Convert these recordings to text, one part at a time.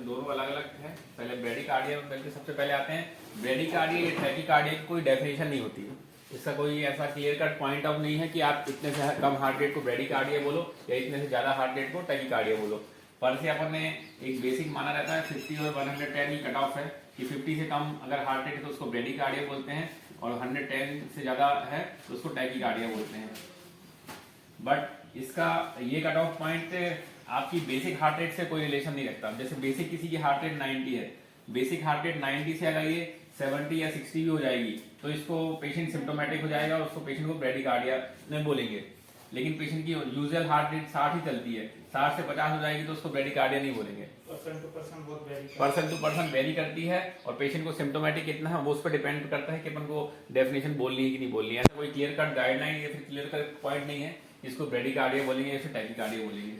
दोनों अलग अलग है। पहले ब्रेडिकार्डिया में पहले सबसे पहले आते हैं ब्रेडिकार्डिया या टैकीकार्डिया की कोई डेफिनेशन नहीं होती है। इसका कोई ऐसा क्लियर कट पॉइंट ऑफ नहीं है कि आप इतने से कम हार्ट रेट को ब्रेडिकार्डिया बोलो या इतने से ज्यादा हार्ट रेट को टैकीकार्डिया बोलो। पर से अपन ने एक बेसिक माना रहता है 50 और 110 की कट ऑफ है कि 50 से कम अगर हार्ट रेट है तो उसको ब्रेडिकार्डिया बोलते हैं और 110 से ज्यादा है तो उसको टैकीकार्डिया बोलते हैं। बट इसका ये कट ऑफ पॉइंट आपकी बेसिक हार्ट रेट से कोई रिलेशन नहीं रखता। जैसे बेसिक किसी की हार्ट रेट 90 है, बेसिक हार्ट रेट 90 से अगर ये 70 या 60 भी हो जाएगी तो इसको पेशेंट सिम्टोमेटिक हो जाएगा और उसको पेशेंट को ब्रेडिकार्डिया में बोलेंगे। लेकिन पेशेंट की यूजुअल हार्ट रेट 60 ही चलती है, 60 से 50 हो जाएगी तो उसको ब्रेडिकार्डिया नहीं बोलेंगे। पर्सन टू पर्सन वेरी करती है और पेशेंट को सिम्टोमेटिक कितना है वो उस पर डिपेंड करता है कि अपन को डेफिनेशन बोलनी है कि नहीं बोलनी है। ऐसा कोई क्लियर कट गाइडलाइन या फिर क्लियर कट पॉइंट नहीं है जिसको ब्रेडिकार्डिया बोलेंगे या फिर टैकीकार्डिया बोलेंगे।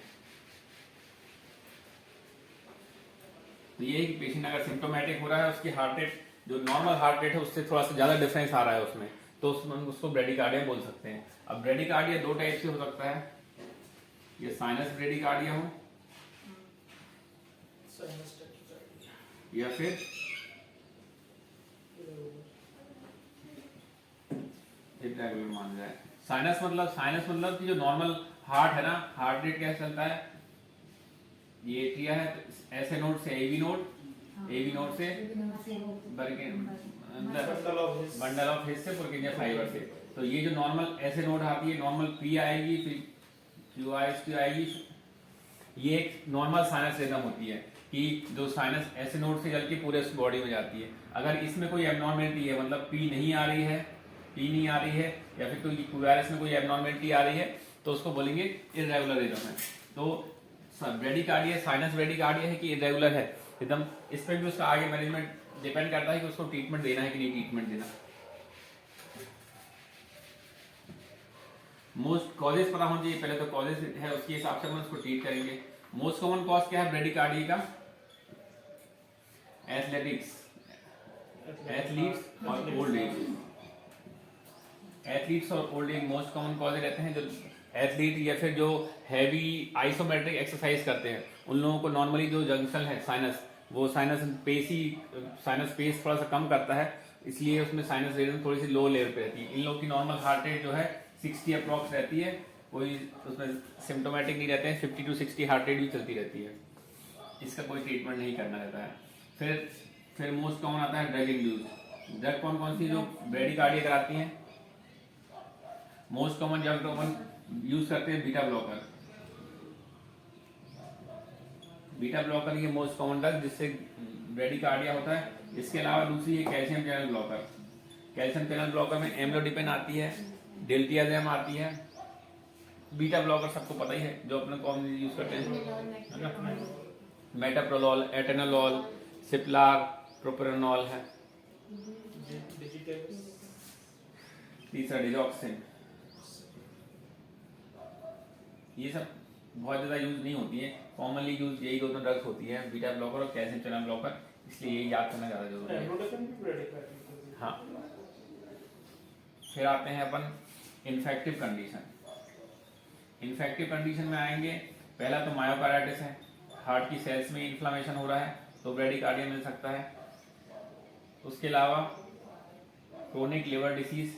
तो ये है कि पेशेंट अगर सिम्टोमेटिक हो रहा है, उसकी हार्ट रेट जो नॉर्मल हार्ट रेट है उससे थोड़ा सा ज्यादा डिफरेंस आ रहा है उसमें, तो उसको ब्रेडिकार्डिया बोल सकते हैं। अब ब्रेडिकार्डिया दो टाइप से हो सकता है, ये साइनस ब्रेडिकार्डिया हो या फिर इरेगुलर मान जाए। साइनस मतलब कि जो नॉर्मल हार्ट है ना, हार्ट रेट कैसे चलता है, ये एट्रिया है तो ऐसे नोड से एवी नोड से बंडल ऑफ हिस से पुर्किंजिया फाइबर से। तो ये जो नॉर्मल ऐसे नोड आती है, नॉर्मल पी आएगी फिर क्यू आएगी। ये एक नॉर्मल साइनस रिदम होती है कि जो साइनस ऐसे नोड से चल के पूरे बॉडी में जाती है। अगर इसमें कोई एबनॉर्मेलिटी है, मतलब पी नहीं आ रही है या फिर कोई क्यूआरएस में कोई एबनॉर्मेलिटी आ रही है तो उसको बोलेंगे इरेगुलर रिदम है। तो ब्रेडिकार्डिया साइनस ब्रेडिकार्डिया है कि इरेगुलर है रिदम, इस पर भी उसका आगे मैनेजमेंट डिपेंड करता है कि उसको ट्रीटमेंट देना है कि नहीं ट्रीटमेंट देना। मोस्ट कॉजेज पता होना चाहिए पहले, तो कॉजेज है उसके हिसाब से हम उसको ट्रीट करेंगे। मोस्ट कॉमन कॉज क्या है ब्रेडिकार्डिया का? एथलेट्स और ओल्ड एज। एथलीट्स और old age most common cause रहते हैं। जो एथलीट या फिर जो हैवी आइसोमेट्रिक एक्सरसाइज करते हैं उन लोगों को नॉर्मली जो जंक्शन है साइनस, वो साइनस पेस थोड़ा सा कम करता है, इसलिए उसमें साइनस रिदम थोड़ी सी लो लेवल पे रहती है। इन लोगों की नॉर्मल हार्ट रेट जो है 60 अप्रॉक्स रहती है, कोई उसमें सिम्टोमेटिक नहीं रहते हैं, 50 to 60 हार्ट रेट भी चलती रहती है, इसका कोई ट्रीटमेंट नहीं करना रहता है। फिर मोस्ट कॉमन आता है ड्रग इंड्यूस। ड्रग कौन कौन सी जो ब्रेडिकार्डिया कराती हैं? मोस्ट कॉमन ड्रग अपन यूज करते हैं बीटा ब्लॉकर ये मोस्ट कॉमन ड्रग जिससे ब्रेडिकार्डिया होता है। इसके अलावा दूसरी है calcium channel blocker. Calcium channel blocker में एम्लोडिपिन आती है, डिल्टियाजेम आती है। बीटा ब्लॉकर सबको पता ही है जो अपने कॉमन यूज करते हैं, मेटाप्रोलोल, एटेनोलोल, सिप्लार, प्रोपेरानॉल है। तीसरा डिजॉक्सिन। ये सब बहुत ज्यादा यूज नहीं होती है, कॉमनली यूज यही दोनों ड्रग्स होती है, बीटा ब्लॉकर और कैल्शियम चैनल ब्लॉकर, इसलिए यही याद करना ज्यादा जरूरी है। हाँ, फिर आते हैं अपन इन्फेक्टिव कंडीशन। इन्फेक्टिव कंडीशन में आएंगे, पहला तो मायोकार्डाइटिस है, हार्ट की सेल्स में इन्फ्लेमेशन हो रहा है तो ब्रेडिकार्डिया मिल सकता है। उसके अलावा chronic liver disease,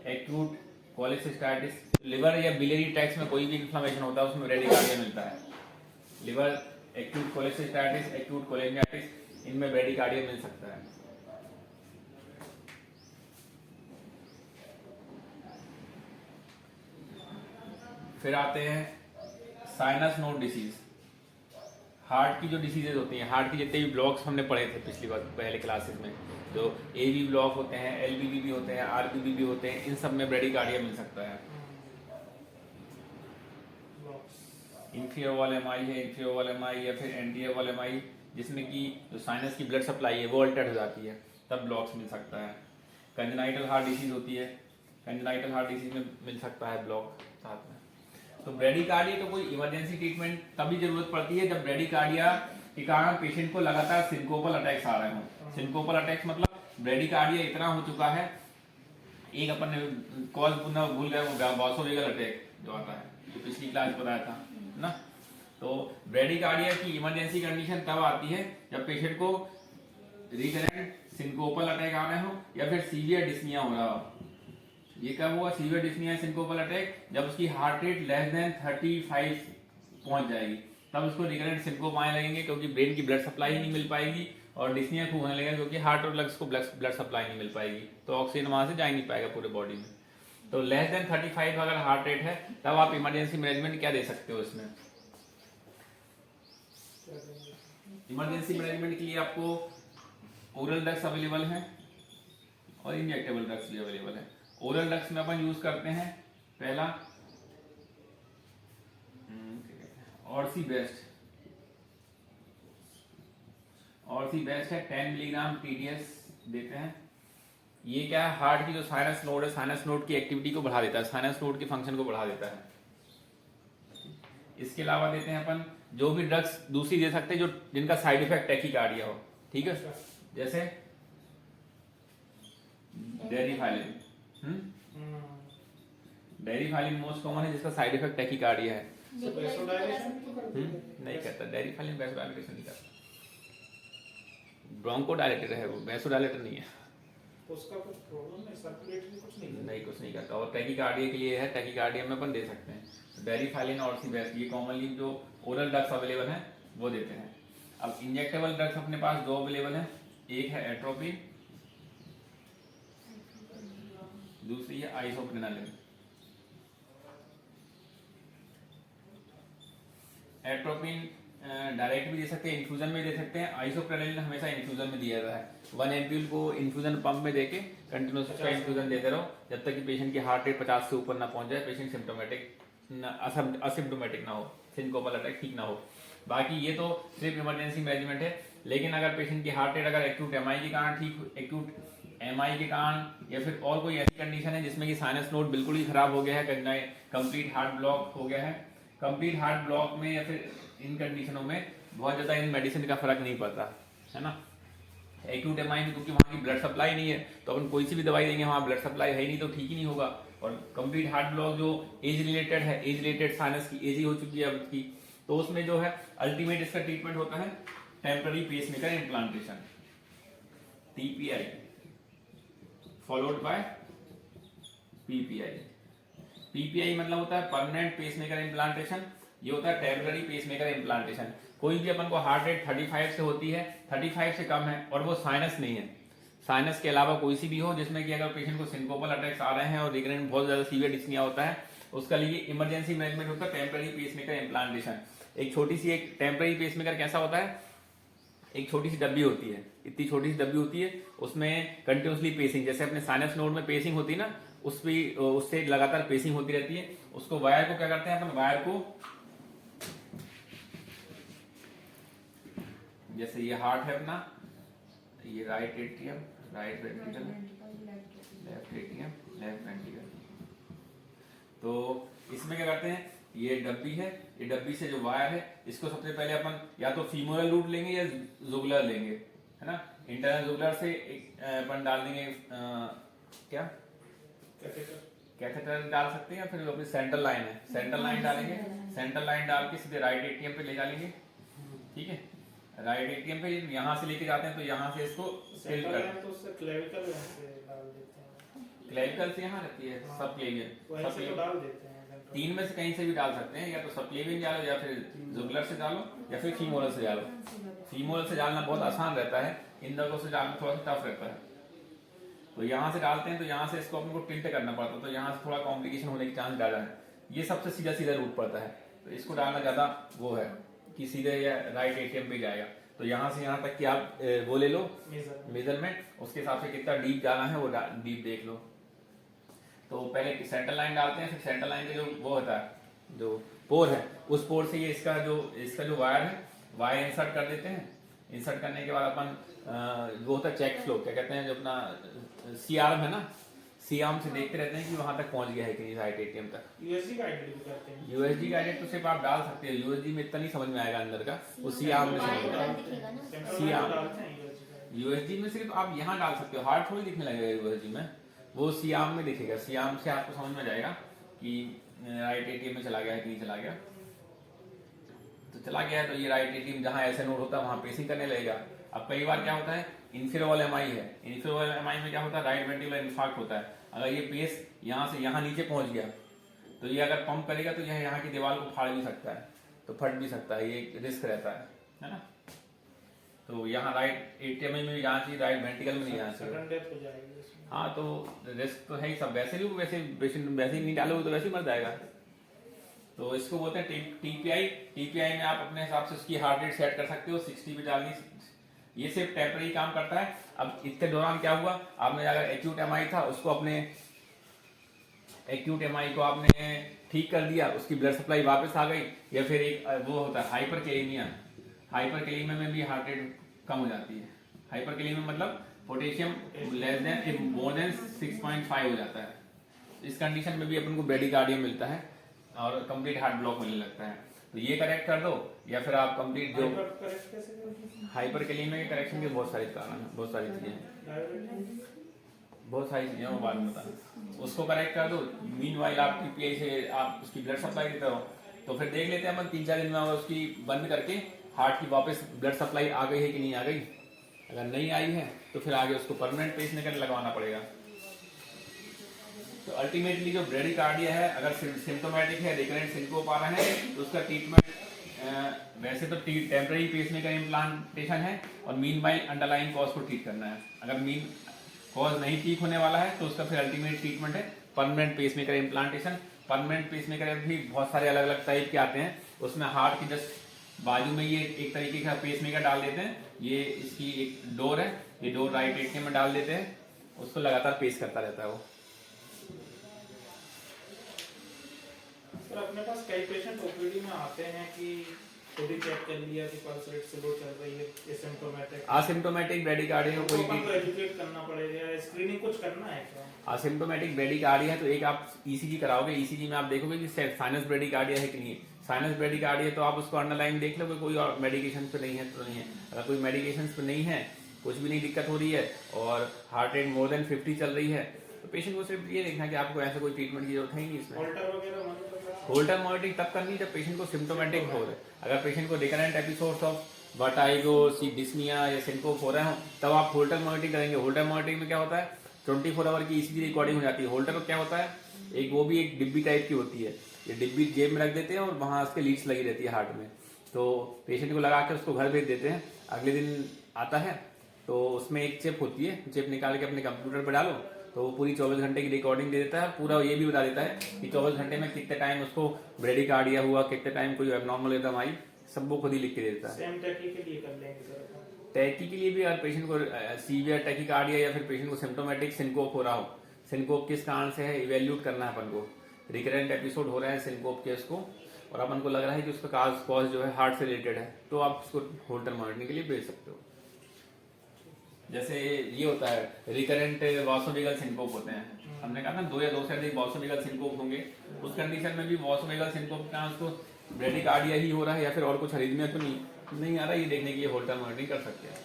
acute cholecystitis, liver या बिलियरी ट्रैक्ट में कोई भी इन्फ्लेमेशन होता है उसमें ब्रेडिकार्डिया मिलता है। Liver, acute cholecystitis, acute cholangitis, इनमें ब्रेडिकार्डिया मिल सकता है। फिर आते हैं साइनस नोड डिसीज। हार्ट की जो डिसीजेज होती हैं, हार्ट के जितने भी ब्लॉक्स हमने पढ़े थे पिछली बार पहले क्लासेस में, जो एवी ब्लॉक होते हैं, एलबीबी भी होते हैं, आरबीबी भी होते हैं, इन सब में ब्रेडिकार्डिया मिल सकता है। इंफीरियर वॉल एमआई है, इंफीरियर वॉल एमआई या फिर एंटीरियर वॉल एमआई, जिसमें कि जो साइनस की ब्लड सप्लाई है वो अल्टर हो जाती है, तब ब्लॉक्स मिल सकता है। कंजेनाइटल हार्ट डिसीज होती है, कंजेनाइटल हार्ट डिसीज में मिल सकता है ब्लॉक साथ में। तो ब्रेडिकार्डिया तो कोई इमरजेंसी ट्रीटमेंट तभी जरूरत पड़ती है जब ब्रेडिकार्डिया के कारण पेशेंट को लगातार सिंकोपल अटैक्स आ रहे हों। सिंकोपल अटैक्स मतलब ब्रेडिकार्डिया इतना हो चुका है, एक अपन ने कॉल पुनः भूल गए, वो वासोवेगल अटैक जो आता है, जो पिछली क्लास बताया था ना, तो ब्रेडिकार्डिया की इमरजेंसी कंडीशन तब आती है जब पेशेंट को रिकरेंट सिंकोपल अटैक आ रहे हो या फिर सीवियर डिस्निया हो रहा हो। ये कब हुआ सीवियर डिस्निया सिंकोपल अटैक? जब उसकी हार्ट रेट लेस देन 35 पहुंच जाएगी, तब उसको रिकरेंट सिंकोप आने लगेंगे, क्योंकि ब्रेन की ब्लड सप्लाई ही नहीं मिल पाएगी और डिस्निया खूब होने लगेगा, क्योंकि हार्ट और लंग्स को ब्लड सप्लाई नहीं मिल पाएगी, तो ऑक्सीजन वहां से जा ही नहीं पाएगा पूरे बॉडी में। तो लेस देन 35 अगर हार्ट रेट है तब आप इमरजेंसी मैनेजमेंट क्या दे सकते हो इसमें? इमरजेंसी मैनेजमेंट के लिए आपको ओरल ड्रग्स अवेलेबल हैं और इंजेक्टेबल ड्रग्स भी अवेलेबल है। ओरल ड्रग्स में अपन यूज करते हैं पहला ऑर्सी बेस्ट। ऑर्सी बेस्ट है 10 मिलीग्राम TDS देते हैं। ये क्या है, हार्ट की जो साइनस नोड है, साइनस नोड की एक्टिविटी को बढ़ा देता है, साइनस नोड के फंक्शन को बढ़ा देता है। इसके अलावा देते हैं अपन जो भी ड्रग्स दूसरी दे सकते हैं जो जिनका साइड इफेक्ट टैकीकार्डिया हो, ठीक है, जैसे डेरिफाइलिन। डेरिफाइलिन मोस्ट कॉमन है जिसका साइड इफेक्ट टैकीकार्डिया है। नहीं करता डेरिफाइलिन, वैसोडाइलेशन नहीं करता, ब्रोंकोडायलेटर है वो, वैसोडायलेटर नहीं है। उसका कुछ प्रॉब्लम है, सर्कुलेटरी कुछ नहीं कुछ नहीं करता। और टैकीकार्डिया के लिए है, टैकीकार्डिया में अपन दे सकते हैं डेरिफाइलिन और ऑर्सिबेस्ट, ये कॉमनली जो ओरल ड्रग्स अवेलेबल हैं वो देते हैं। अब इंजेक्टेबल ड्रग्स अपने पास दो अवेलेबल हैं, एक है एट्रोपिन, दूसरी है आइसोप्रेनालिन। एट्रोपिन डायरेक्ट भी दे सकते हैं, इन्फ्यूजन में दे सकते हैं। आइसोप्रेनालिन हमेशा इन्फ्यूजन में दिया जाता है। 1 एमप्यूल को इन्फ्यूजन पंप में देके कंटिन्यूस उसका इन्फ्यूजन देते रहो जब तक कि पेशेंट की हार्ट रेट 50 से ऊपर ना पहुंच जाए, पेशेंट सिम्टोमेटिक असिम्टोमेटिक ना हो, सिंकोपल अटैक ठीक ना हो। बाकी ये तो सिर्फ इमरजेंसी मैनेजमेंट है। लेकिन अगर पेशेंट की हार्ट रेट अगर एक्यूट एमआई के कारण ठीक, एक्यूट एमआई के कारण या फिर और कोई ऐसी कंडीशन है जिसमें कि साइनस नोड बिल्कुल ही खराब हो गया है, कंप्लीट हार्ट ब्लॉक हो गया है, कंप्लीट हार्ट ब्लॉक में या फिर इन कंडीशनों में बहुत ज्यादा इन मेडिसिन का फर्क नहीं पड़ता है ना। एक्यूट एमआई में क्योंकि वहाँ की ब्लड सप्लाई नहीं है तो अपन कोई सी भी दवाई देंगे, वहाँ ब्लड सप्लाई है ही नहीं तो ठीक ही नहीं होगा। और कंप्लीट हार्ट ब्लॉक जो एज रिलेटेड है, एज रिलेटेड साइनस की एज ही हो चुकी है अब की, तो उसमें जो है अल्टीमेट इसका ट्रीटमेंट होता है temporary pacemaker implantation, TPI followed by PPI। PPI मतलब होता है परमानेंट पेसमेकर इम्प्लांटेशन, ये होता है टेम्पररी पेसमेकर इम्प्लांटेशन। कोई भी अपन को हार्ट रेट 35 से होती है, 35 से कम है और वो साइनस नहीं है, साइनस के अलावा कोई सी भी हो जिसमें कि अगर पेशेंट को सिंकोपल अटैक्स आ रहे हैं और रिकरेंट बहुत ज्यादा सीवियर डिस्निया होता है, उसका लिए इमरजेंसी मैनेजमेंट होता है टेम्पररी पेसमेकर इम्प्लांटेशन। एक छोटी सी एक टेम्पररी पेसमेकर कैसा होता है, एक छोटी सी डब्बी होती है, इतनी छोटी सी डब्बी होती है, उसमें कंटिन्यूसली पेसिंग, जैसे अपने साइनस नोड में पेसिंग होती है ना, उससे लगातार पेसिंग होती रहती है। उसको वायर को क्या करते हैं अपन, वायर को जैसे ये हार्ट है अपना, ये right atrium, right ventricle, left atrium, left ventricle, तो इसमें क्या करते हैं, ये डब्बी है, ये डब्बी से जो वायर है इसको सबसे पहले अपन या तो फीमोरल रूट लेंगे या जुगुलर लेंगे, है ना। इंटरनल जुगुलर से अपन डाल देंगे क्या कैथेटर डाल सकते हैं, या फिर अपनी सेंट्रल लाइन है, सेंट्रल लाइन डालेंगे, सेंट्रल लाइन डाल के सीधे राइट एट्रियम पे ले डालेंगे, ठीक है। राइट एट्रियम पे यहाँ से लेके जाते हैं तो यहाँ से इसको फिल कर, तो उससे क्लेविकल से डाल देते हैं, क्लेविकल से यहाँ रहती है, सब क्लेवियन, वहीं से तो डाल देते हैं। तीन में से कहीं से भी डाल सकते हैं, या तो सब क्लेवियन डालो या फिर जुगुलर से डालो या फिर फीमोरल से डालो। फीमोरल से डालना बहुत आसान रहता है, इन दगों से डालना थोड़ा सा टफ रहता है। तो यहाँ से डालते हैं तो यहाँ से इसको अपने को टिल्ट करना पड़ता है, तो यहाँ से थोड़ा कॉम्प्लिकेशन होने की चांस ज्यादा है। ये सबसे सीधा सीधा रूट पड़ता है, तो इसको डालना ज्यादा वो है कि सीधे या राइट एटीएम पे जाएगा। तो यहाँ से यहाँ तक कि आप वो ले लो मेजरमेंट, उसके हिसाब से कितना डीप जाना है वो डीप देख लो। तो पहले सेंट्रल लाइन डालते हैं, फिर सेंट्रल लाइन के जो वो होता है जो पोर है, उस पोर से ये इसका जो वायर है, वायर इंसर्ट कर देते हैं। इंसर्ट करने के बाद अपन वो होता है चेक फ्लो, क्या कहते हैं, जो अपना सी आर्म है ना, सी आर्म से देखते रहते हैं कि वहां तक पहुंच गया है कि नहीं राइट एटीएम तक। यूएसजी गाइडेड भी करते हैं, यूएसजी गाइडेड तो सिर्फ आप डाल सकते हैं, यूएसजी में इतना नहीं समझ में आएगा अंदर का, वो सी आर्म में समझ में, सी आर्म यूएसजी में सिर्फ आप यहाँ डाल सकते हो, हार्ट थोड़ी दिखने लगेगा यूएसजी में, वो सी आर्म में दिखेगा। सी आर्म से आपको समझ में जाएगा कि राइट एटीएम में चला गया है कि नहीं चला गया। तो चला गया, तो ये राइट एट्रियम जहाँ ऐसे नोड होता है वहाँ पेसिंग करने लगेगा। अब कई बार क्या होता है, इंफीरियर वॉल एमआई है, इंफीरियर वॉल एमआई में क्या होता है, राइट वेंट्रिकुलर इन्फार्क्ट होता है। अगर ये पेस यहाँ से यहाँ नीचे पहुँच गया तो ये अगर पंप करेगा तो यह यहाँ की दीवार को फाड़ भी सकता है, तो फट भी सकता है, ये रिस्क रहता है ना। तो यहाँ राइट एट्रियम में भी जाना चाहिए, राइट वेंट्रिकल में नहीं जाना चाहिए। सडन डेथ हो जाएगी इसमें। हाँ, तो रिस्क तो है ही सब, वैसे भी वैसे पेशेंट वैसे ही नहीं डालोगे तो वैसे ही मर जाएगा। तो इसको बोलते हैं टीपीआई। टीपीआई में आप अपने हिसाब से उसकी हार्ट रेट सेट कर सकते हो, 60 पे डालनी। ये सिर्फ टेम्पररी काम करता है। अब इसके दौरान क्या हुआ, आपने अगर एक्यूट एमआई था उसको अपने एक्यूट एमआई को आपने ठीक कर दिया, उसकी ब्लड सप्लाई वापस आ गई, या फिर एक वो होता है हाइपरकेलेमिया। हाइपरकेलेमिया में भी हार्ट रेट कम हो जाती है। हाइपरकेलेमिया मतलब potassium less than more than 6.5 हो जाता है। इस कंडीशन में भी अपन को ब्रेडिकार्डिया मिलता है और कंप्लीट हार्ट ब्लॉक होने लगता है। तो ये करेक्ट कर दो, या फिर आप कंप्लीट जो हाइपरकेलेमिया के करेक्शन के बहुत सारे कारण हैं, बहुत सारी चीजें हैं, बहुत सारी चीजें मैं बाद में बता। उसको करेक्ट कर दो, मीनवाइल आप टीपीआई से आप उसकी ब्लड सप्लाई देते हो, तो फिर देख लेते हैं अपन 3-4 दिन में उसकी बंद करके हार्ट की वापस ब्लड सप्लाई आ गई है कि नहीं आ गई। अगर नहीं आई है तो फिर आगे उसको परमानेंट पेसमेकर लगवाना पड़ेगा। तो अल्टीमेटली जो ब्रेडिकार्डिया है, अगर सिम्टोमेटिक है, रिकरेंट सिंकोप आ रहा है, तो उसका ट्रीटमेंट वैसे तो टेम्पररी पेसमेकर इम्प्लांटेशन है, और मीनवाइल अंडरलाइंग कॉज को ठीक करना है। अगर मीन कॉज नहीं ठीक होने वाला है तो उसका फिर अल्टीमेट ट्रीटमेंट है permanent pacemaker implantation. Permanent pacemaker भी बहुत सारे अलग अलग टाइप के आते हैं, उसमें हार्ट की जस्ट बाजू में ये एक तरीके का पेसमेकर डाल देते हैं। ये इसकी एक डोर है, ये डोर राइट एट्रियम में डाल देते हैं, उसको लगातार पेस करता रहता है वो। सर अपने पास कई पेशेंट ओपीडी में आते हैं कि खुद ही चेक कर लिया कि पल्स रेट स्लो चल रही है, एसिम्प्टोमेटिक असिम्प्टोमेटिक ब्रेडिकार्डिया तो कोई अपन को एजुकेट करना पड़ेगा, स्क्रीनिंग कुछ करना है क्या? असिम्प्टोमेटिक ब्रेडिकार्डिया है तो एक आप ईसीजी कराओगे, ईसीजी में आप देखोगे कि साइनस ब्रेडिकार्डिया है कि नहीं है। साइनस ब्रेडिकार्डिया तो आप उसको अंडरलाइन देख लोगे, कोई और मेडिकेशन पे नहीं है तो नहीं है। अगर कोई मेडिकेशन पे नहीं है, कुछ भी नहीं दिक्कत हो रही है, और हार्ट रेट मोर देन 50 चल रही है, तो पेशेंट को सिर्फ ये देखना है कि आपको ऐसा कोई ट्रीटमेंट की जरूरत है ही नहीं इसमें। होल्टर वगैरह होल्टर मॉनिटरिंग तब करनी जब पेशेंट को सिम्टोमेटिक हो रहा है। अगर पेशेंट को recurrent episodes of vertigo, dyspnea या सिंकोप हो रहे हो, तब आप होल्टर मॉनिटरिंग करेंगे। होल्टर मॉनिटरिंग में क्या होता है, 24 आवर की ईसीजी रिकॉर्डिंग हो जाती है। होल्टर में क्या होता है, एक वो भी एक डिब्बी टाइप की होती है, ये डिब्बी जेब में रख देते हैं और वहाँ उसके लीड्स लगी रहती है हार्ट में, तो पेशेंट को लगा के उसको घर भेज देते हैं। अगले दिन आता है तो उसमें एक चिप होती है, चिप निकाल के अपने कंप्यूटर पर डालो तो वो पूरी 24 घंटे की रिकॉर्डिंग दे देता है। पूरा ये भी बता देता है कि 24 घंटे में कितने टाइम उसको ब्रेडिकार्डिया हुआ, कितने टाइम कोई एबनॉर्मल एकदम आई, सब वो खुद ही लिख के दे देता है। सेम टैकी के लिए कर लेंगे सर। टैकी के लिए भी अगर पेशेंट को सीवियर टैकीकार्डिया या फिर पेशेंट को सिम्टोमेटिक सिंकोप हो रहा हो, सिंकोप किस कारण से है इवेल्यूट करना है अपन को। रिकरेंट एपिसोड हो रहा है सिंकोप के उसको, और अपन को लग रहा है कि उसका कॉज जो है हार्ट से रिलेटेड है, तो आप उसको होल्टर मॉनिटरिंग के लिए भेज सकते हो। जैसे ये होता है रिकरेंट वॉसोवेगल सिंकोप होते हैं, हमने कहा ना 2 या 2 से अधिक वॉसोवेगल सिंकोप होंगे, उस कंडीशन में भी वॉसोवेगल सिंकोप का उसको ब्रेडिकार्डिया ही हो रहा है या फिर और कुछ अरिथमिया तो नहीं आ रहा, ये देखने की होल्टर मॉनिटरिंग कर सकते हैं।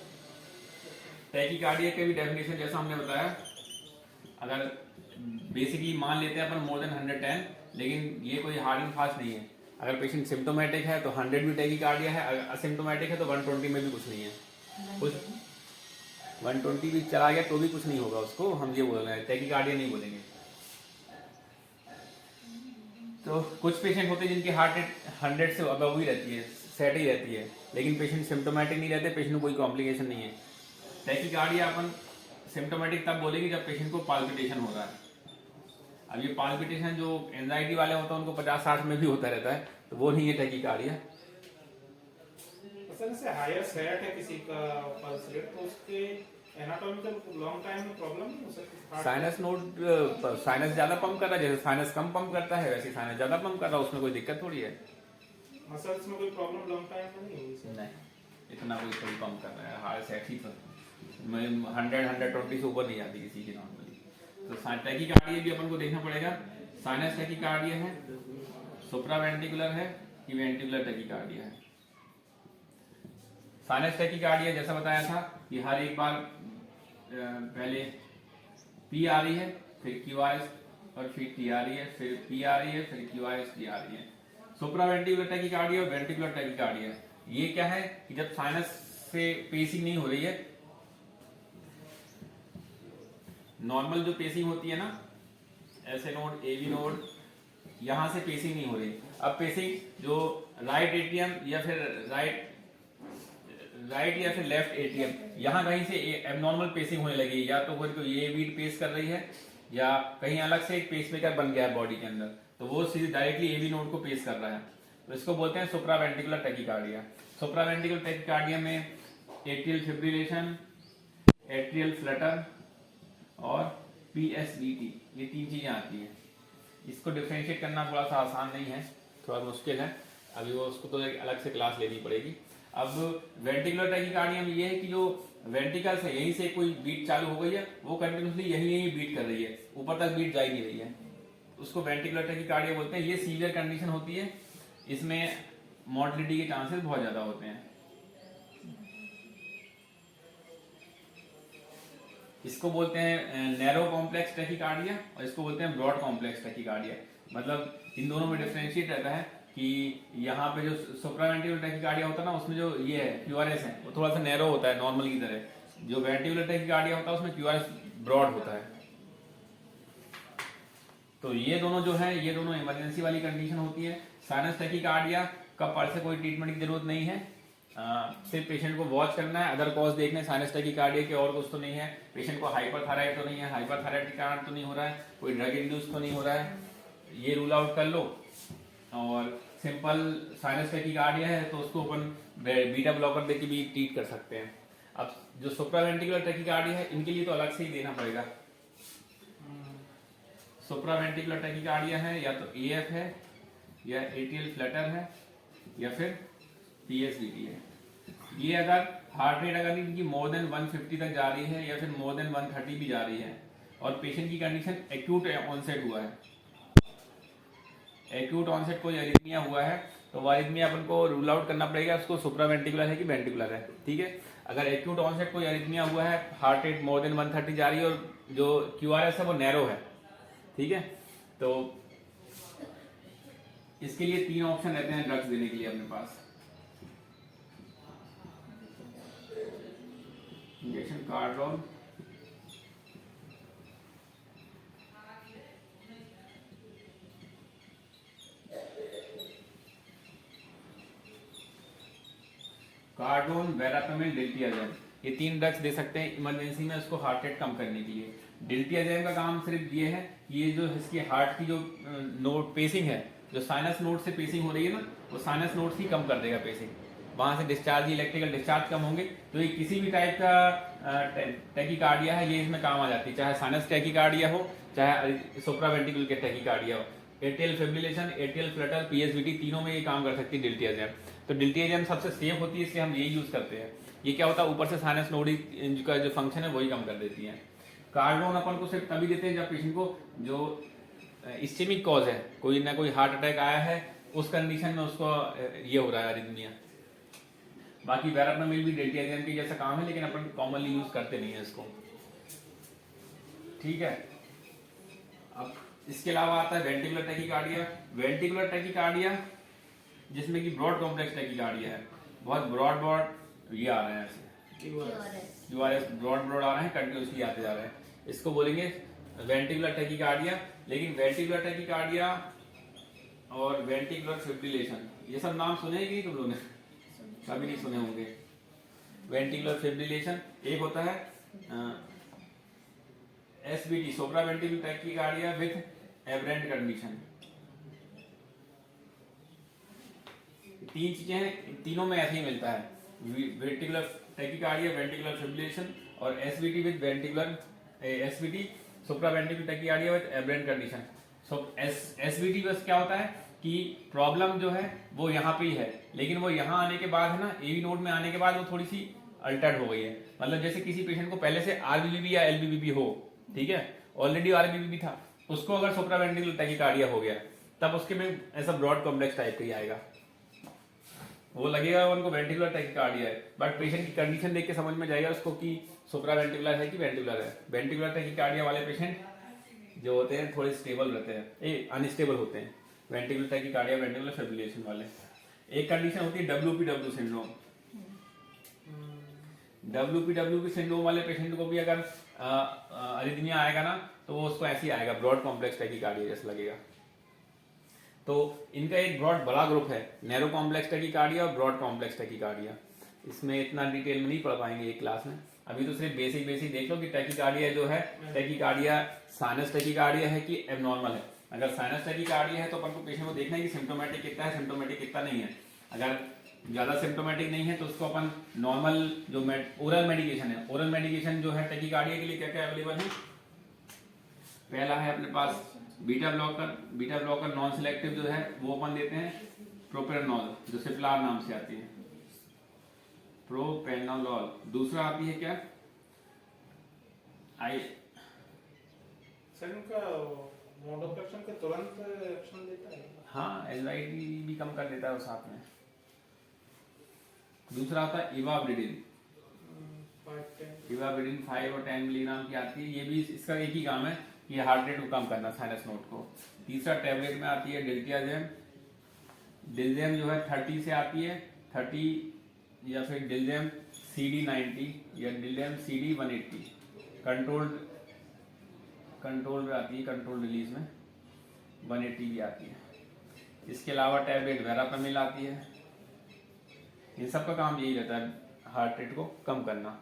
टैकीकार्डिया के भी डेफिनेशन जैसा हमने बताया, अगर बेसिकली मान लेते हैं अपन मोर देन 110, लेकिन ये कोई हार्ड एंड फास्ट नहीं है। अगर पेशेंट सिम्टोमेटिक है तो 100 भी टैकीकार्डिया है, अगर असिम्टोमेटिक है तो 120 में भी कुछ नहीं है। कुछ 120 भी चला गया तो भी कुछ नहीं होगा उसको, हम ये बोल रहे हैं, टैकीकार्डिया नहीं बोलेंगे। तो कुछ पेशेंट होते हैं जिनकी हार्ट रेट 100 से अबव ही रहती है, सेट ही रहती है, लेकिन पेशेंट सिम्टोमेटिक नहीं रहते, पेशेंट को कोई कॉम्प्लिकेशन नहीं है। टैकीकार्डिया अपन सिम्टोमेटिक तब बोलेंगे जब पेशेंट को पाल्पिटेशन हो रहा है। अब ये पाल्पिटेशन जो एंजाइटी वाले होता है उनको 50-60 में भी होता रहता है, तो वो नहीं है टैकीकार्डिया। असल से हायर सेट है किसी का पल्स रेट, तो उसके एनाटॉमिकल लॉन्ग टाइम में प्रॉब्लम नहीं हो सकती। साइनस नोड, साइनस ज्यादा पंप कर रहा है, जैसे साइनस कम पंप करता है वैसे साइनस ज्यादा पंप कर रहा है, उसमें कोई दिक्कत थोड़ी है। मसल्स में कोई प्रॉब्लम लॉन्ग टाइम में नहीं हुई? नहीं, इतना कोई थोड़ी पंप कर रहा है, हार्ट सेट ही 100-120 से ऊपर नहीं आती किसी की नॉर्मली। तो टैकीकार्डिया भी अपन को देखना पड़ेगा, साइनस टैकीकार्डिया है, सुप्रावेंट्रिकुलर है कि वेंट्रिकुलर टैकीकार्डिया है। साइनस टैकीकार्डिया जैसा बताया था कि हर एक बार पहले पी आ रही है, फिर क्यू आर एस, और फिर टी आ रही है, फिर पी आ रही है, फिर क्यू आर एस टी आ रही है। सुप्रावेंटिकुलर टैकीकार्डिया और वेंट्रिकुलर टैकीकार्डिया, ये क्या है कि जब साइनस से पेसिंग नहीं हो रही है, नॉर्मल जो पेसिंग होती है ना, ऐसे नोड एवी नोड, यहां से पेसिंग नहीं हो रही। अब पेसिंग जो राइट एट्रियम या फिर राइट या फिर लेफ्ट एट्रियम, यहां कहीं से एबनॉर्मल पेसिंग होने लगी, या तो कोई ये बीट पेस कर रही है या कहीं अलग से एक पेसमेकर बन गया है बॉडी के अंदर, तो वो सीधे डायरेक्टली एवी नोड को पेस कर रहा है, तो इसको बोलते हैं सुप्रावेंट्रिकुलर टैकीकार्डिया। सुप्रावेंट्रिकुलर टैकीकार्डिया में एट्रियल फिब्रिलेशन, एट्रियल फ्लटर और पीएसवीटी, ये तीन चीजें आती हैं। इसको डिफरेंशिएट करना थोड़ा सा आसान नहीं है, थोड़ा मुश्किल है, अभी वो उसको तो एक अलग से क्लास लेनी पड़ेगी। अब वेंट्रिकुलर टैकीकार्डिया में ये है कि जो वेंट्रिकल से यहीं से कोई बीट चालू हो गई है, वो कंटिन्यूसली यहीं बीट कर रही है, ऊपर तक बीट जा ही नहीं रही है, उसको वेंट्रिकुलर टैकीकार्डिया बोलते हैं। ये सीवियर कंडीशन होती है, इसमें मॉर्टलिटी के चांसेस बहुत ज्यादा होते हैं। इसको बोलते हैं नैरो कॉम्प्लेक्स टैकीकार्डिया और इसको बोलते हैं ब्रॉड कॉम्प्लेक्स टैकीकार्डिया। मतलब इन दोनों में डिफरेंशिएट रहता है कि यहाँ पे जो सुप्रावेंट्रिकुलर टैकीकार्डिया होता है ना, उसमें जो ये है क्यूआरएस है, वो थोड़ा सा नैरो होता है नॉर्मल की तरह। जो वेंट्रिकुलर टैकीकार्डिया होता है उसमें क्यूआरएस ब्रॉड होता है। तो ये दोनों जो है, ये दोनों इमरजेंसी वाली कंडीशन होती है। साइनस टैकीकार्डिया का पर से कोई ट्रीटमेंट की जरूरत नहीं है, सिर्फ पेशेंट को वॉच करना है, अदर कॉज देखने साइनस टैकीकार्डिया के, और कुछ तो नहीं है। पेशेंट को हाइपरथायराइड तो नहीं है, हाइपरथायराइड के कारण तो नहीं हो रहा है, कोई ड्रग इंड्यूस तो नहीं हो रहा है, ये रूल आउट कर लो। और सिंपल साइनस टैकीकार्डिया है तो उसको अपन बीटा ब्लॉकर देके भी ट्रीट कर सकते हैं। अब जो सुप्रावेंट्रिकुलर टैकीकार्डिया है, इनके लिए तो अलग से ही देना पड़ेगा। सुप्रावेंट्रिकुलर टैकीकार्डिया है या तो एएफ है या एट्रियल फ्लटर है या फिर पीएसवीटी है। ये अगर हार्ट रेट अगर इनकी मोर देन 150 तक जा रही है या फिर मोर देन 130 भी जा रही है और पेशेंट की कंडीशन एक्यूट ऑनसेट हुआ है, एक्यूट ऑनसेट कोई एरिथमिया हुआ है, तो वो एरिथमिया अपन को रूल आउट करना पड़ेगा उसको सुप्रावेंट्रिकुलर है कि वेंट्रिकुलर है। ठीक है, अगर एक्यूट ऑनसेट कोई एरिथमिया हुआ है, हार्ट रेट मोर देन 130 जा रही है और जो क्यूआरएस है वो नैरो है, ठीक है, तो इसके लिए तीन ऑप्शन रहते हैं ड्रग्स देने के लिए अपने पास। इंजेक्शन कार्डोन, कार्डोन, वेरापेमिल, डिल्टियाजैम, ये तीन ड्रग्स दे सकते हैं इमरजेंसी में उसको हार्ट रेट कम करने के लिए। डिल्टियाजैम का काम सिर्फ ये है कि ये जो इसकी हार्ट की जो नोड पेसिंग है, जो साइनस नोड से पेसिंग हो रही है ना, वो साइनस नोड ही कम कर देगा पेसिंग, वहां से डिस्चार्ज, इलेक्ट्रिकल डिस्चार्ज कम होंगे, तो ये किसी भी टाइप का टैकीकार्डिया है ये इसमें काम आ जाती है, चाहे साइनस टैकीकार्डिया हो चाहे सुप्रावेंट्रिकुलर के टैकीकार्डिया हो। Atrial fibrillation, atrial Flutter, PSVT, तीनों में ये काम कर सकती है डिल्टियाजैम। तो डिल्टियाजैम सबसे सेफ होती है, इसलिए हम यही यूज करते हैं। ये क्या होता है, ऊपर से साइनस नोड का जो फंक्शन है वही कम कर देती है। कार्डोन अपन को सिर्फ तभी देते हैं जब पेशेंट को जो इस्केमिक कॉज है, कोई ना कोई हार्ट अटैक आया है, उस कंडीशन में उसको ये हो रहा है अरिथमिया। बाकी वेरापेमिल भी डिल्टियाजैम की जैसा काम है, लेकिन अपन कॉमनली यूज करते नहीं है इसको। ठीक है, अब इसके अलावा आता है वेंट्रिकुलर टैकीकार्डिया। वेंट्रिकुलर टैकीकार्डिया जिसमें कि ब्रॉड कॉम्प्लेक्स टैकीकार्डिया है, बहुत ब्रॉड ये आ रहे हैं ऐसे क्यूआरएस ब्रॉड आ रहे हैं, कंटिन्यूसली आते जा रहे हैं, इसको बोलेंगे वेंट्रिकुलर टैकीकार्डिया। लेकिन वेंट्रिकुलर टैकीकार्डिया और वेंट्रिकुलर फिब्रिलेशन, ये सब नाम सुने ही नहीं तुम लोगों ने, कभी नहीं सुने होंगे। वेंट्रिकुलर फिब्रिलेशन एक होता है SVT, supraventricular tachycardia with aberrant condition. तीन चीजें हैं, तीनों में ऐसे ही मिलता है, वेंट्रिकुलर टैकीकार्डिया, वेंट्रिकुलर फिब्रिलेशन और SVT with ventricular SVT, supraventricular tachycardia with aberrant condition. So SVT बस क्या होता है कि प्रॉब्लम जो है वो यहाँ पे ही है, लेकिन वो यहाँ आने के बाद है ना, एवी नोड में आने के बाद वो थोड़ी सी अल्टर्ड हो गई है। मतलब जैसे किसी पेशेंट को पहले से आरबीबी या एलबीबी हो, ठीक है, ऑलरेडी आरबीबी था, उसको अगर सुप्रावेंट्रिकुलर टैकीकार्डिया हो गया, तब उसके में ऐसा ब्रॉड कॉम्प्लेक्स टाइप का ही आएगा, वो लगेगा उनको वेंट्रिकुलर टैकीकार्डिया है, बट पेशेंट की कंडीशन देख के समझ में जाएगा उसको कि सुप्रावेंट्रिकुलर है कि वेंट्रिकुलर है। वेंट्रिकुलर टैकीकार्डिया वाले पेशेंट जो होते हैं थोड़े स्टेबल रहते हैं, अनस्टेबल होते हैं, वेंटिकुलर टैकीकार्डिया, वेंटिकुलर फिब्रिलेशन वाले। एक कंडीशन होती है WPW सिंड्रोम। WPW सिंड्रोम वाले पेशेंट को भी अगर अरिथमिया आएगा ना तो वो उसको ऐसे ही आएगा, ब्रॉड कॉम्प्लेक्स टैकीकार्डिया जैसा लगेगा। तो इनका एक ब्रॉड बड़ा ग्रुप है, नैरो कॉम्प्लेक्स टैकीकार्डिया और ब्रॉड कॉम्प्लेक्स टैकीकार्डिया। इसमें इतना डिटेल में नहीं पढ़ पाएंगे एक क्लास में, अभी तो सिर्फ बेसिक देख लो कि टैकीकार्डिया जो है, टैकीकार्डिया साइनस टैकीकार्डिया है कि एबनॉर्मल है। अगर साइनस टैकीकार्डिया है तो अपन को पेशेंट को देखना है कि सिम्टोमेटिक कितना है, सिम्टोमेटिक कितना नहीं है। अगर ज्यादा सिम्टोमेटिक नहीं है तो उसको अपन नॉर्मल जो ओरल मेडिकेशन है, ओरल मेडिकेशन जो है टैकीकार्डिया के लिए क्या क्या अवेलेबल है। पहला है अपने पास बीटा ब्लॉकर नॉन सिलेक्टिव जो है वो अपन देते हैं प्रोपेरानॉल, जो सिप्लार नाम से आती है, प्रोपेरानॉल। दूसरा आती है क्या, सर इनका मोड ऑफ एक्शन के तुरंत एक्शन देता है। हाँ, एंजाइटी भी कम कर देता है साथ में। दूसरा आता है इवाब्रिडिन 5 और 10 मिलीग्राम की आती है, ये भी इसका एक ही काम है, ये हार्ट रेट को कम करना, साइनस नोड को। तीसरा टैबलेट में आती है डिल्जियम जो है 30 से आती है, 30 या फिर डिल्जियम CD90 या डिल्जियम CD180 कंट्रोल्ड आती है, कंट्रोल रिलीज में 180 भी आती है। इसके अलावा टैबलेट वेरापेमिल आती है। इन सब का काम यही रहता है, हार्ट रेट को कम करना।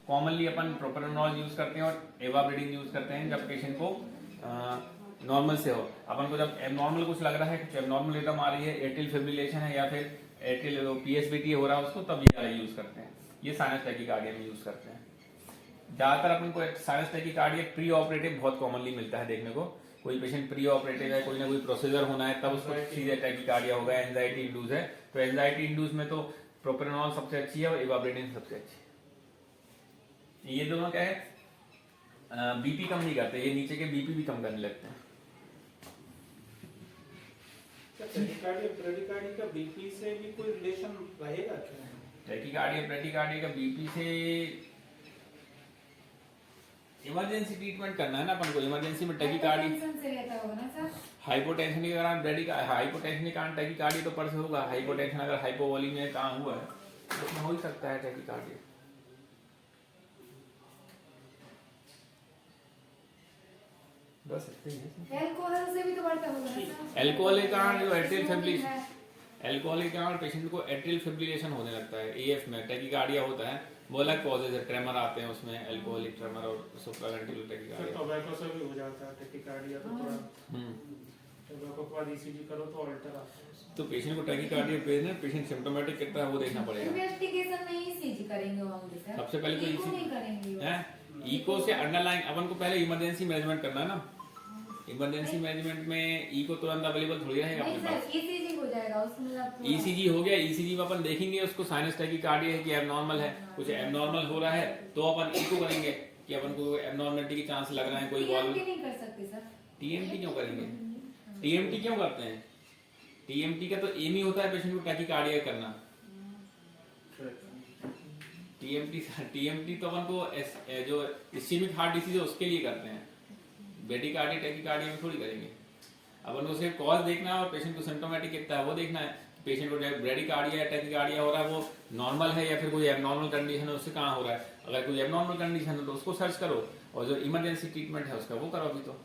कॉमनली अपन प्रोपेरानॉल यूज करते हैं और एवाब्रिडिन यूज करते हैं जब पेशेंट को नॉर्मल से हो। अपन को जब एबनॉर्मल कुछ लग रहा है, कुछ एबनॉर्मल रिदम आ रही है, एट्रियल फिब्रिलेशन है या फिर एट्रियल PSVT हो रहा है उसको, तब ये यूज करते हैं। ये साइनस टैकीकार्डिया में यूज करते हैं। ज्यादातर अपन को साइनस टैकीकार्डिया प्री ऑपरेटिव बहुत कॉमनली मिलता है देखने को। कोई पेशेंट प्री ऑपरेटिव है, कोई ना कोई प्रोसीजर होना है, तब उसको सीधे टैकीकार्डिया होगा, एंजाइटी इंड्यूस है। तो एंजाइटी इंड्यूस में तो प्रोपेरानॉल सबसे अच्छी है और इवाब्रिडिन सबसे अच्छी है। ये दोनों क्या है, बीपी कम नहीं करते, ये नीचे के बीपी भी कम करने लगते हैं। टैकीकार्डिया का बीपी से भी कोई रिलेशन रहेगा क्या? टैकीकार्डिया का बीपी से इमरजेंसी ट्रीटमेंट करना है ना अपन को। इमरजेंसी में टैकीकार्डिया से रहता होगा ना सर। हाइपोटेंशन के कारण हाइपोटेंशन के कारण टैकीकार्डिया तो पर से होगा। हाइपोटेंशन अगर हाइपोवोलीमिया का हुआ है तो उसमें हो ही सकता है टैकीकार्डिया। बस इतना ही है। अल्कोहल से भी तो बढ़ता होगा ना सर। अल्कोहल के कारण जो एट्रियल फिब्रिलेशन, अल्कोहल के कारण पेशेंट को एट्रियल फिब्रिलेशन होने लगता है। AF में टैकीकार्डिया होता है, वो अलग कॉजेज है, ट्रेमर आते हैं उसमें, अल्कोहलिक ट्रेमर और सुप्रावेंट्रिकुलर टैकीकार्डिया। टोबैको से भी हो जाता है टैकीकार्डिया, तो थोड़ा टोबैको के बाद ECG करो तो अल्टर आता है। तो पेशेंट को टैकीकार्डिया भेजना, पेशेंट सिम्टोमेटिक कितना है वो देखना पड़ेगा। इन्वेस्टिगेशन में ECG करेंगे होंगे सर। सबसे पहले तो ECG नहीं करेंगे है, इको से अंडरलाइन अपन को पहले इमरजेंसी मैनेजमेंट करना है ना। इमरजेंसी मैनेजमेंट में इको तुरंत अवेलेबल थोड़ी रहेगा अपने पास। ECG हो जाएगा उसमें, मतलब ECG हो गया, ECG में अपन देखेंगे उसको साइनस टैकीकार्डिया है कि एबनॉर्मल है, कुछ एबनॉर्मल हो रहा है तो अपन इको करेंगे कि अपन को एबनॉर्मलिटी के चांस लग रहा है, कोई वॉल्व। TMT नहीं कर सकते सर। TMT क्यों करेंगे? TMT क्यों करते हैं? TMT का तो एम ही होता है पेशेंट को टैकीकार्डिया करना। TMT तो अपन को जो इस्केमिक हार्ट डिसीज है उसके लिए करते हैं, ब्रेडिकार्डिया टैकीकार्डिया में थोड़ी करेंगे। अपन को सिर्फ कॉज देखना है और पेशेंट को सिम्टोमेटिक कितना है वो देखना है। पेशेंट को ब्रेडिकार्डिया या टैकीकार्डिया हो रहा है, वो नॉर्मल है या फिर कोई एबनॉर्मल कंडीशन है, उससे कहाँ हो रहा है। अगर कोई एबनॉर्मल कंडीशन है तो उसको सर्च करो और जो इमरजेंसी ट्रीटमेंट है उसका वो करो अभी तो।